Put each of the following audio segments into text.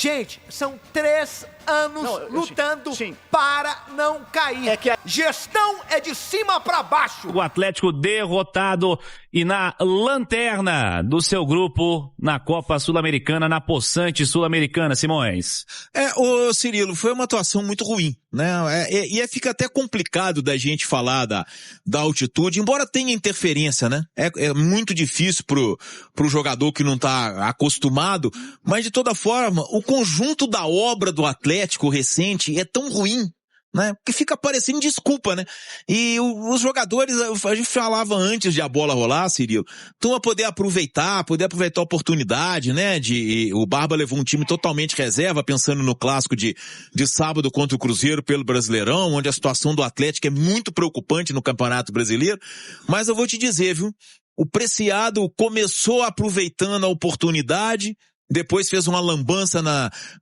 Gente, são 3 anos lutando para não cair. Gestão é de cima para baixo. O Atlético derrotado e na lanterna do seu grupo na Copa Sul-Americana, na possante Sul-Americana, Simões. Ô Cirilo, foi uma atuação muito ruim, né? Fica até complicado da gente falar da altitude, embora tenha interferência, né? É muito difícil pro jogador que não tá acostumado, mas de toda forma, o conjunto da obra do Atlético recente é tão ruim, né? Que fica parecendo desculpa, né? E os jogadores, a gente falava antes de a bola rolar, Cirilo, então a poder aproveitar a oportunidade, né? O Barba levou um time totalmente reserva, pensando no clássico de sábado contra o Cruzeiro pelo Brasileirão, onde a situação do Atlético é muito preocupante no Campeonato Brasileiro, mas eu vou te dizer, viu? O Preciado começou aproveitando a oportunidade, depois fez uma lambança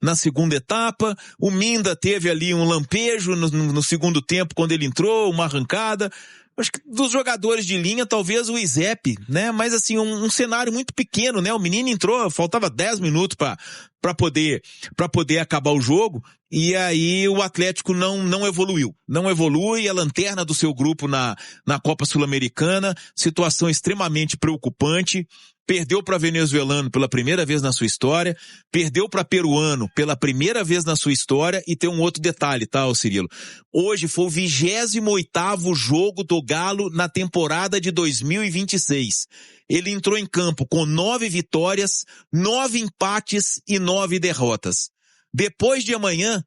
na segunda etapa, o Minda teve ali um lampejo no segundo tempo quando ele entrou, uma arrancada. Acho que dos jogadores de linha, talvez o Izep, né? Mas assim, um cenário muito pequeno, né? O menino entrou, faltava 10 minutos para poder acabar o jogo, e aí o Atlético não evoluiu. Não evolui, a lanterna do seu grupo na Copa Sul-Americana, situação extremamente preocupante. Perdeu para venezuelano pela primeira vez na sua história, perdeu para peruano pela primeira vez na sua história, e tem um outro detalhe, tá, Cirilo? Hoje foi o 28º jogo do Galo na temporada de 2026. Ele entrou em campo com 9 vitórias, 9 empates e 9 derrotas. Depois de amanhã,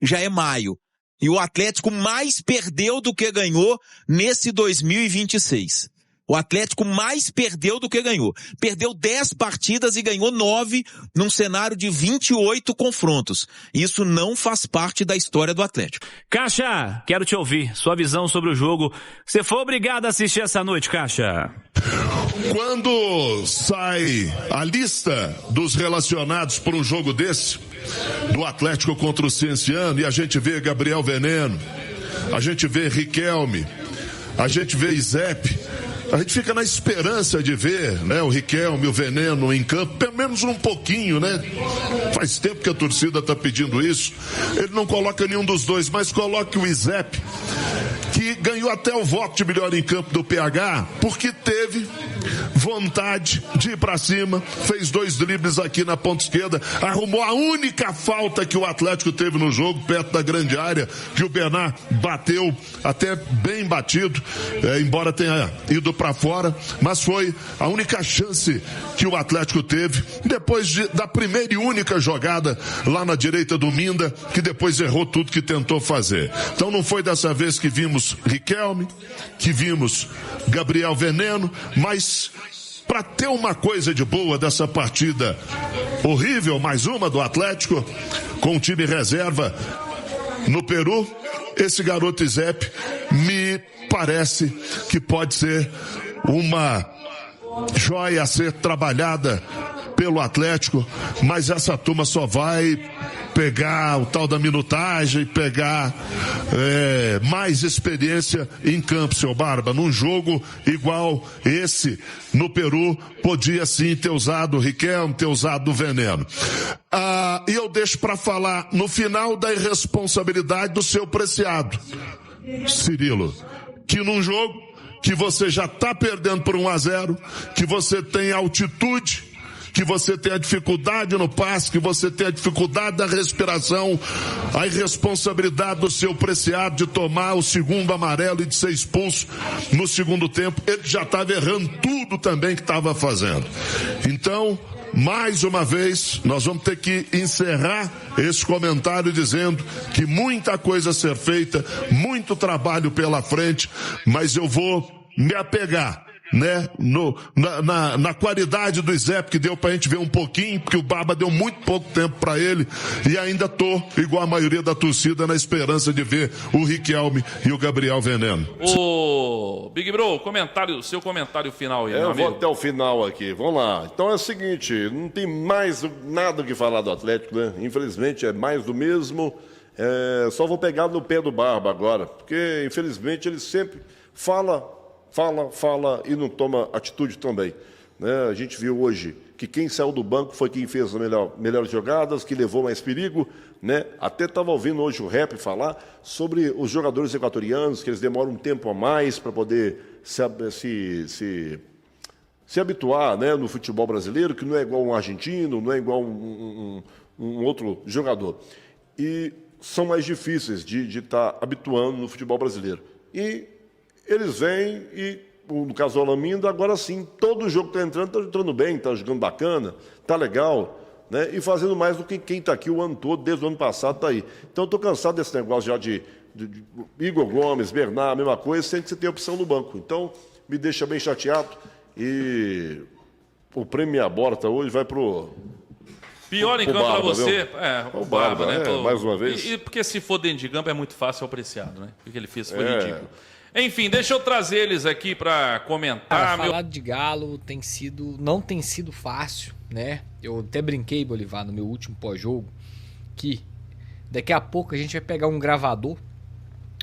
já é maio. E o Atlético mais perdeu do que ganhou nesse 2026. O Atlético mais perdeu do que ganhou. Perdeu 10 partidas e ganhou 9 num cenário de 28 confrontos. Isso não faz parte da história do Atlético. Caixa, quero te ouvir. Sua visão sobre o jogo. Você foi obrigado a assistir essa noite, Caixa? Quando sai a lista dos relacionados por um jogo desse, do Atlético contra o Cienciano, e a gente vê Gabriel Veneno, a gente vê Riquelme, a gente vê Izep, a gente fica na esperança de ver, né, o Riquelme, o Veneno em campo, pelo menos um pouquinho, né? Faz tempo que a torcida está pedindo isso. Ele não coloca nenhum dos dois, mas coloque o Izep, que ganhou até o voto de melhor em campo do PH, porque teve vontade de ir para cima, fez 2 dribles aqui na ponta esquerda, arrumou a única falta que o Atlético teve no jogo, perto da grande área, que o Bernard bateu até bem batido, embora tenha ido para fora, mas foi a única chance que o Atlético teve, depois da primeira e única jogada lá na direita do Minda, que depois errou tudo que tentou fazer. Então não foi dessa vez que vimos Riquelme, que vimos Gabriel Veneno, mas para ter uma coisa de boa dessa partida horrível, mais uma do Atlético, com o time reserva no Peru, esse garoto Izep me parece que pode ser uma joia a ser trabalhada pelo Atlético, mas essa turma só vai pegar o tal da minutagem, pegar mais experiência em campo, seu Barba. Num jogo igual esse no Peru, podia sim ter usado o Riquelme, ter usado o Veneno. E eu deixo para falar no final da irresponsabilidade do seu Preciado, Cirilo, que num jogo que você já está perdendo por 1-0, que você tem altitude, que você tem a dificuldade no passe, que você tem a dificuldade da respiração, a irresponsabilidade do seu Preciado de tomar o segundo amarelo e de ser expulso no segundo tempo. Ele já estava errando tudo também que estava fazendo. Então, mais uma vez, nós vamos ter que encerrar esse comentário dizendo que muita coisa a ser feita, muito trabalho pela frente, mas eu vou me apegar, né, na qualidade do Izep, que deu pra gente ver um pouquinho, porque o Barba deu muito pouco tempo pra ele, e ainda tô, igual a maioria da torcida, na esperança de ver o Riquelme e o Gabriel Veneno. Ô, Big Bro, seu comentário final aí, meu amigo. Eu vou até o final aqui, vamos lá. Então é o seguinte, não tem mais nada o que falar do Atlético, né? Infelizmente é mais do mesmo. Só vou pegar no pé do Barba agora, porque infelizmente ele sempre fala e não toma atitude também. né? A gente viu hoje que quem saiu do banco foi quem fez as melhores jogadas, que levou mais perigo, né? Até estava ouvindo hoje o Rep falar sobre os jogadores equatorianos, que eles demoram um tempo a mais para poder se habituar, né, no futebol brasileiro, que não é igual um argentino, não é igual um outro jogador. E são mais difíceis de estar habituando no futebol brasileiro. E eles vêm e, no caso do Alaminda, agora sim, todo jogo que está entrando bem, está jogando bacana, está legal, né? E fazendo mais do que quem está aqui o ano todo, desde o ano passado está aí. Então, estou cansado desse negócio já de Igor Gomes, Bernard, a mesma coisa, sem que você tenha opção no banco. Então, me deixa bem chateado e o prêmio Meia Borta hoje vai pro... Pior em campo para você, o Barba, né? Mais uma vez. E porque se for dentro de campo é muito fácil ao Preciado, né? O que ele fez foi ridículo. Enfim, deixa eu trazer eles aqui para comentar. Falar de Galo não tem sido fácil, né? Eu até brinquei, Bolivar, no meu último pós-jogo, que daqui a pouco a gente vai pegar um gravador,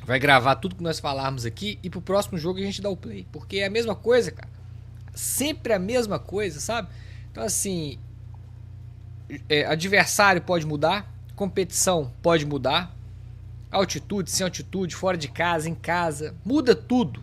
vai gravar tudo que nós falarmos aqui e pro próximo jogo a gente dá o play. Porque é a mesma coisa, cara. Sempre a mesma coisa, sabe? Então, assim... adversário pode mudar, competição pode mudar, altitude, sem altitude, fora de casa, em casa, muda tudo.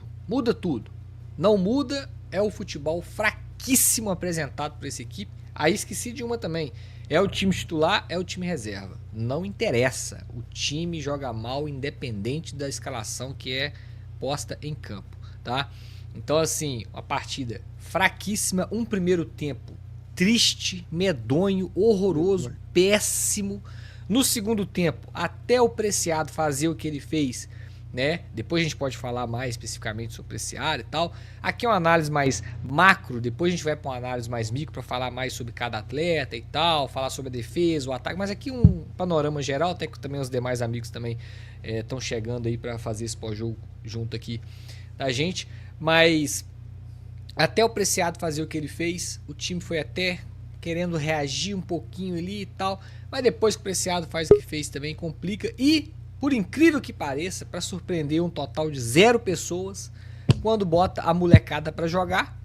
Não muda é o futebol fraquíssimo apresentado por essa equipe. Aí esqueci de uma também, é o time titular, é o time reserva, não interessa, o time joga mal independente da escalação que é posta em campo, tá? Então, assim, uma partida fraquíssima, um primeiro tempo triste, medonho, horroroso, péssimo. No segundo tempo, até o Preciado fazer o que ele fez, né? Depois a gente pode falar mais especificamente sobre o Preciado e tal. Aqui é uma análise mais macro, depois a gente vai para uma análise mais micro para falar mais sobre cada atleta e tal, falar sobre a defesa, o ataque, mas aqui um panorama geral, até que também os demais amigos também estão chegando aí para fazer esse pós-jogo junto aqui da gente, mas... até o Preciado fazer o que ele fez, o time foi até querendo reagir um pouquinho ali e tal, mas depois que o Preciado faz o que fez também complica e, por incrível que pareça, para surpreender um total de 0 pessoas, quando bota a molecada para jogar,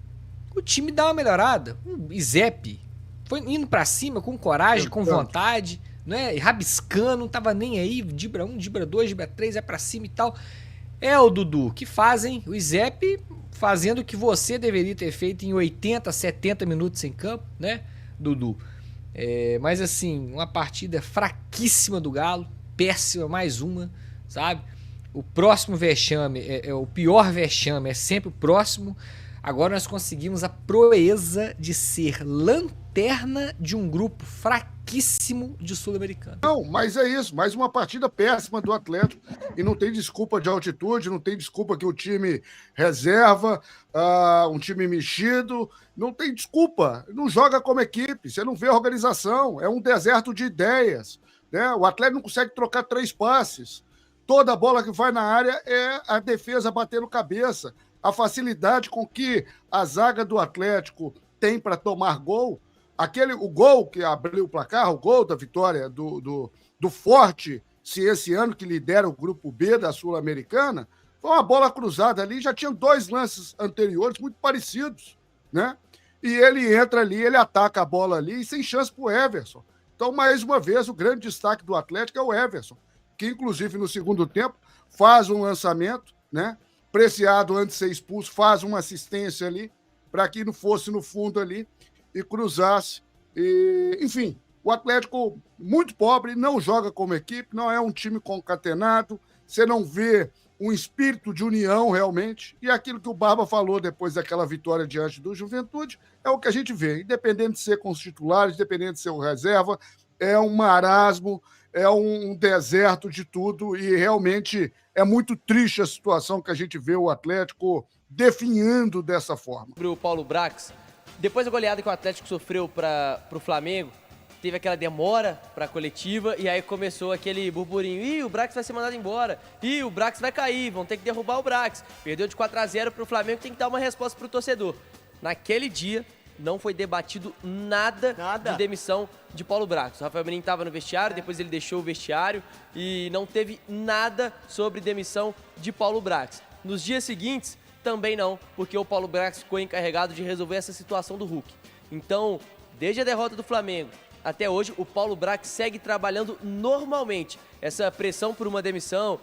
o time dá uma melhorada. O Izep foi indo para cima com coragem, com vontade, né? Rabiscando, não tava nem aí, dibra 1, dibra 2, dibra 3, é para cima e tal. É o Dudu, que fazem o Izep fazendo o que você deveria ter feito em 80, 70 minutos em campo, né, Dudu? Mas assim, uma partida fraquíssima do Galo, péssima, mais uma, sabe? O próximo vexame, o pior vexame é sempre o próximo. Agora nós conseguimos a proeza de ser lanterna de um grupo fraquíssimo de Sul-Americano. Não, mas é isso, mais uma partida péssima do Atlético e não tem desculpa de altitude, não tem desculpa que o time reserva, um time mexido, não tem desculpa, não joga como equipe, você não vê a organização, é um deserto de ideias, né? O Atlético não consegue trocar 3 passes, toda bola que vai na área é a defesa batendo cabeça. A facilidade com que a zaga do Atlético tem para tomar gol, o gol que abriu o placar, o gol da vitória do Forte, se esse ano que lidera o grupo B da Sul-Americana, foi uma bola cruzada ali, já tinha 2 lances anteriores muito parecidos, né? E ele entra ali, ele ataca a bola ali, sem chance para o Everson. Então, mais uma vez, o grande destaque do Atlético é o Everson, que inclusive no segundo tempo faz um lançamento, né? Preciado, antes de ser expulso, faz uma assistência ali, para que não fosse no fundo ali e cruzasse. Enfim, o Atlético muito pobre, não joga como equipe, não é um time concatenado, você não vê um espírito de união realmente, e aquilo que o Barba falou depois daquela vitória diante do Juventude, é o que a gente vê, independente de ser com os titulares, independente de ser o reserva, é um marasmo, é um deserto de tudo, e realmente é muito triste a situação que a gente vê o Atlético definhando dessa forma. Para o Paulo Brax, depois da goleada que o Atlético sofreu para o Flamengo, teve aquela demora para a coletiva e aí começou aquele burburinho. Ih, o Brax vai ser mandado embora. Ih, o Brax vai cair, vão ter que derrubar o Brax. Perdeu de 4-0 para o Flamengo, tem que dar uma resposta para o torcedor. Naquele dia, não foi debatido nada de demissão de Paulo Brax. O Rafael Benítez estava no vestiário, depois ele deixou o vestiário e não teve nada sobre demissão de Paulo Brax. Nos dias seguintes, Também não, porque o Paulo Brax ficou encarregado de resolver essa situação do Hulk. Então, desde a derrota do Flamengo até hoje, o Paulo Brax segue trabalhando normalmente. Essa pressão por uma demissão,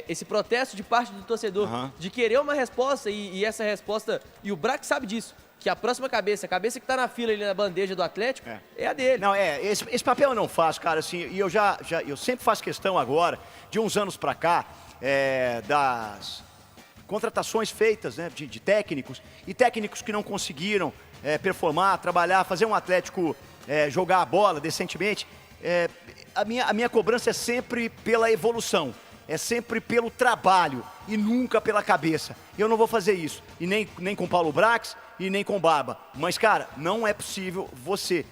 esse protesto de parte do torcedor de querer uma resposta e essa resposta, e o Brax sabe disso, que a próxima cabeça, a cabeça que tá na fila ali na bandeja do Atlético, é a dele. Não, esse papel eu não faço, cara, assim, e eu sempre faço questão agora, de uns anos pra cá, das contratações feitas, né, de técnicos, e técnicos que não conseguiram performar, trabalhar, fazer um Atlético jogar a bola decentemente. A minha cobrança é sempre pela evolução, é sempre pelo trabalho e nunca pela cabeça. Eu não vou fazer isso, e nem com Paulo Brax e nem com Barba. Mas, cara, não é possível você...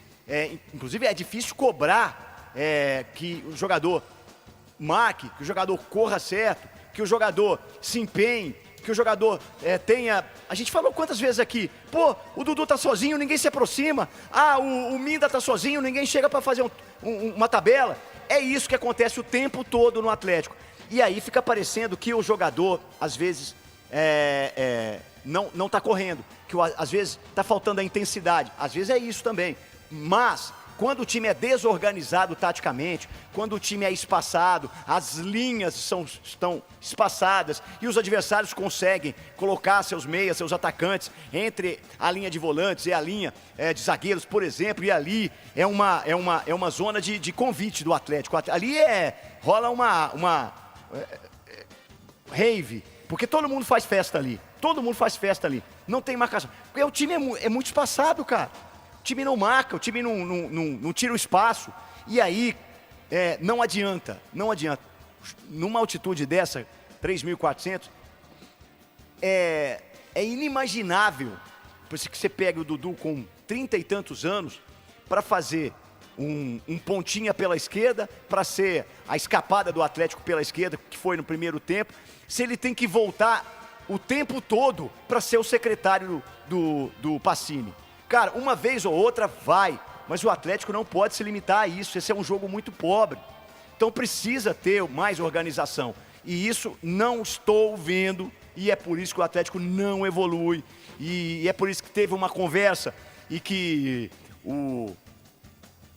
inclusive, é difícil cobrar que o jogador marque, que o jogador corra certo, que o jogador se empenhe, que o jogador tenha... A gente falou quantas vezes aqui, pô, o Dudu tá sozinho, ninguém se aproxima. Ah, o Minda tá sozinho, ninguém chega para fazer uma tabela. É isso que acontece o tempo todo no Atlético. E aí fica parecendo que o jogador, às vezes, não tá correndo, que às vezes tá faltando a intensidade. Às vezes é isso também. Mas... quando o time é desorganizado taticamente, quando o time é espaçado, as linhas estão espaçadas e os adversários conseguem colocar seus meias, seus atacantes entre a linha de volantes e a linha de zagueiros, por exemplo, e ali é uma zona de convite do Atlético. Ali rola uma rave, porque todo mundo faz festa ali. Todo mundo faz festa ali. Não tem marcação. Porque o time é muito espaçado, cara. O time não marca, o time não tira o espaço. E aí, não adianta. Numa altitude dessa, 3.400, é inimaginável. Por isso que você pega o Dudu com 30 e tantos anos para fazer um pontinha pela esquerda, para ser a escapada do Atlético pela esquerda, que foi no primeiro tempo. Se ele tem que voltar o tempo todo para ser o secretário do Pacini. Cara, uma vez ou outra vai, mas o Atlético não pode se limitar a isso. Esse é um jogo muito pobre. Então precisa ter mais organização. E isso não estou vendo, e é por isso que o Atlético não evolui. E é por isso que teve uma conversa e que o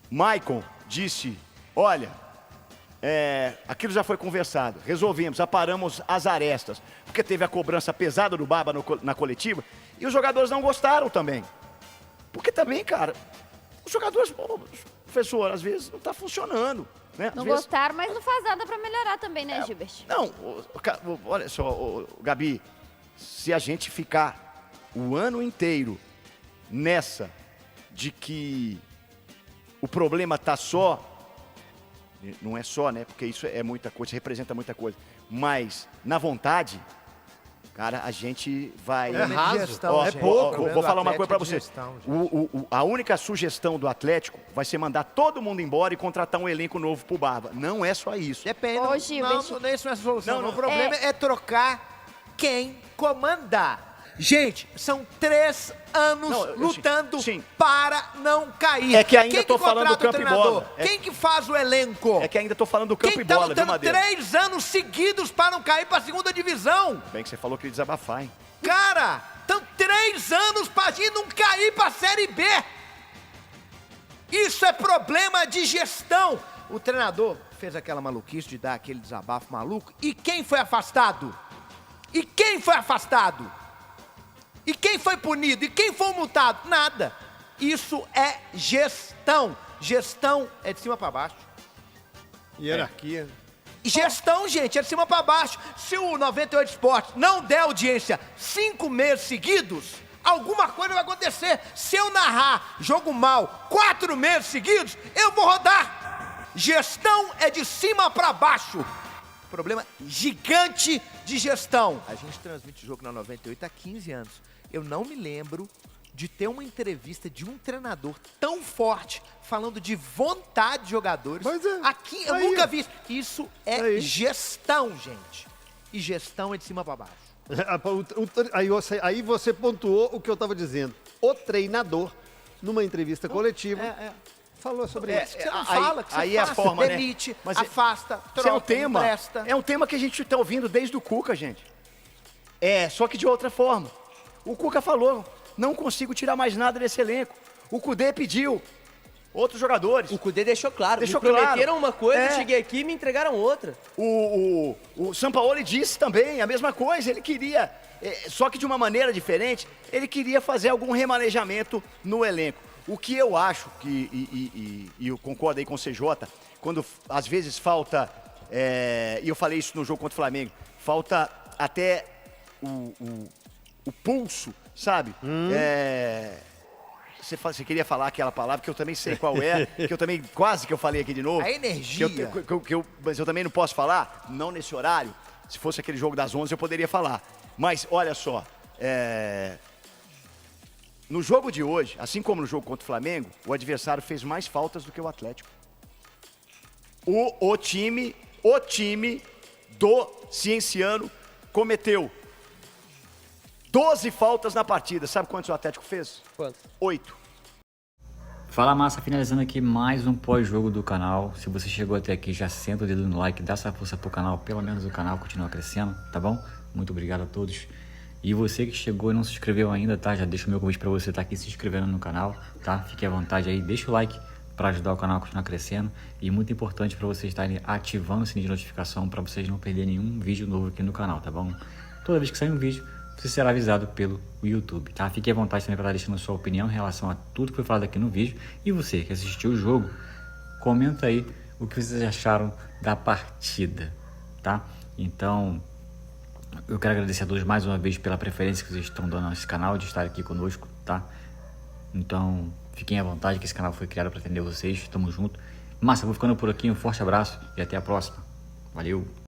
Maicon disse, olha, aquilo já foi conversado, resolvemos, aparamos as arestas, porque teve a cobrança pesada do Barba na coletiva, e os jogadores não gostaram também. Porque também, cara, os jogadores, professor, às vezes não está funcionando. Né? Não gostaram, mas não faz nada para melhorar também, né, Gilbert? Não, olha só, Gabi, se a gente ficar o ano inteiro nessa de que o problema está só, não é só, né, porque isso é muita coisa, representa muita coisa, mas na vontade... Cara, a gente vai... É raso. É pouco. Vou falar uma coisa pra você. A única sugestão do Atlético vai ser mandar todo mundo embora e contratar um elenco novo pro Barba. Não é só isso. Depende. Ô, Isso não é a solução. Não, o problema é trocar quem comanda. Gente, são 3 anos lutando para não cair. É que ainda tô falando do campo e bola. Quem que faz o elenco? É que ainda tô falando do campo e bola, viu, Madeira? Quem tá lutando 3 anos seguidos para não cair para a segunda divisão? Bem que você falou que ia desabafar, hein? Cara, estão 3 anos para a gente não cair para a Série B. Isso é problema de gestão. O treinador fez aquela maluquice de dar aquele desabafo maluco. E quem foi afastado? E quem foi afastado? E quem foi punido? E quem foi multado? Nada. Isso é gestão. Gestão é de cima para baixo. Hierarquia. Gestão, gente, é de cima para baixo. Se o 98 Esportes não der audiência 5 meses seguidos, alguma coisa vai acontecer. Se eu narrar jogo mal 4 meses seguidos, eu vou rodar. Gestão é de cima para baixo. Problema gigante de gestão. A gente transmite o jogo na 98 há 15 anos. Eu não me lembro de ter uma entrevista de um treinador tão forte falando de vontade de jogadores. Mas aqui eu nunca vi isso. Isso é gestão, gente. E gestão é de cima para baixo. Aí você pontuou o que eu estava dizendo. O treinador, numa entrevista coletiva, falou sobre isso. Você não fala que você aí afasta, é a forma, demite, né? Mas afasta, troca, troca, é um tema que a gente está ouvindo desde o Cuca, gente. Só que de outra forma. O Cuca falou, não consigo tirar mais nada desse elenco. O Cudê pediu outros jogadores. O Cudê deixou claro. Deixou me prometeram claro. uma coisa, eu cheguei aqui e me entregaram outra. O Sampaoli disse também a mesma coisa. Ele queria, só que de uma maneira diferente, ele queria fazer algum remanejamento no elenco. O que eu acho, e eu concordo aí com o CJ, quando às vezes falta, e eu falei isso no jogo contra o Flamengo, falta até o pulso, sabe? Você queria falar aquela palavra que eu também sei qual é, que eu também quase que eu falei aqui de novo. A energia. Mas eu também não posso falar, não nesse horário. Se fosse aquele jogo das 11 eu poderia falar. Mas olha só, no jogo de hoje, assim como no jogo contra o Flamengo, o adversário fez mais faltas do que o Atlético. O time do Cienciano cometeu 12 faltas na partida. Sabe quantos o Atlético fez? Quantos? 8. Fala, massa, finalizando aqui mais um pós-jogo do canal. Se você chegou até aqui, já senta o dedo no like, dá essa força pro canal, pelo menos o canal continua crescendo, tá bom? Muito obrigado a todos. E você que chegou e não se inscreveu ainda, tá? Já deixa o meu convite para você estar aqui se inscrevendo no canal, tá? Fique à vontade aí, deixa o like para ajudar o canal a continuar crescendo. E muito importante para vocês estarem ativando o sininho de notificação para vocês não perderem nenhum vídeo novo aqui no canal, tá bom? Toda vez que sair um vídeo, você será avisado pelo YouTube, tá? Fique à vontade também para estar deixando a sua opinião em relação a tudo que foi falado aqui no vídeo. E você que assistiu o jogo, comenta aí o que vocês acharam da partida, tá? Então, eu quero agradecer a todos mais uma vez pela preferência que vocês estão dando a esse canal, de estar aqui conosco, tá? Então, fiquem à vontade que esse canal foi criado para atender vocês. Tamo junto. Massa, vou ficando por aqui. Um forte abraço e até a próxima. Valeu!